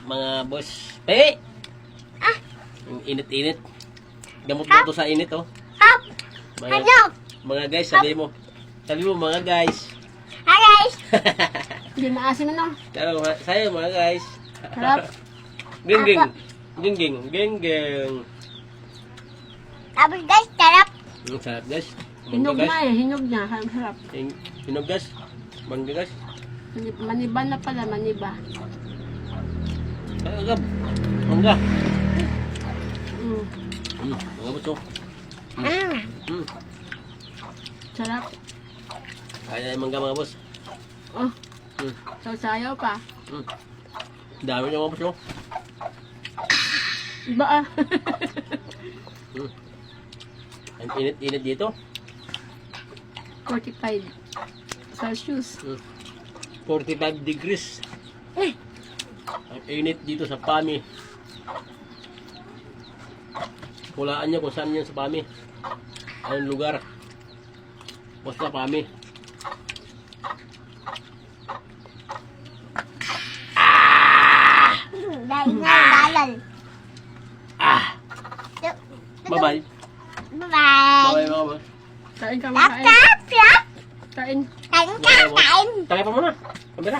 mga boss. Pe! Yung init-init. Gamot mo to sa init, oh. Mga guys, sabi mo. Sabi mo, mga guys. Hi guys! Hindi maasim ano? Sayo, mga guys. Sarap. Geng-geng. Geng-geng. Geng-geng. Tapos guys, sarap. Sarap, guys. Hinog na eh, hinog na. Sarap. Hinog, guys. Bangga, guys. Maniba na pala, maniba. Agab. Bangga. Mm. Mga boss, oh. Sarap. Kaya yung mangga, mga boss. Oh, sasayaw pa. Dami niya, mga boss, oh. Iba ah. Ang init-init dito. 45 Celsius. 45 degrees. Ang init dito sa Pami. Hulaan niyo kung saan yan sa Pami. Anong lugar. Basta Pami. Bye-bye. Bye-bye. Bye-bye, mga boss. Kain ka, Dạ, makain. Kain. Kain. Tagay pa muna. Kamera.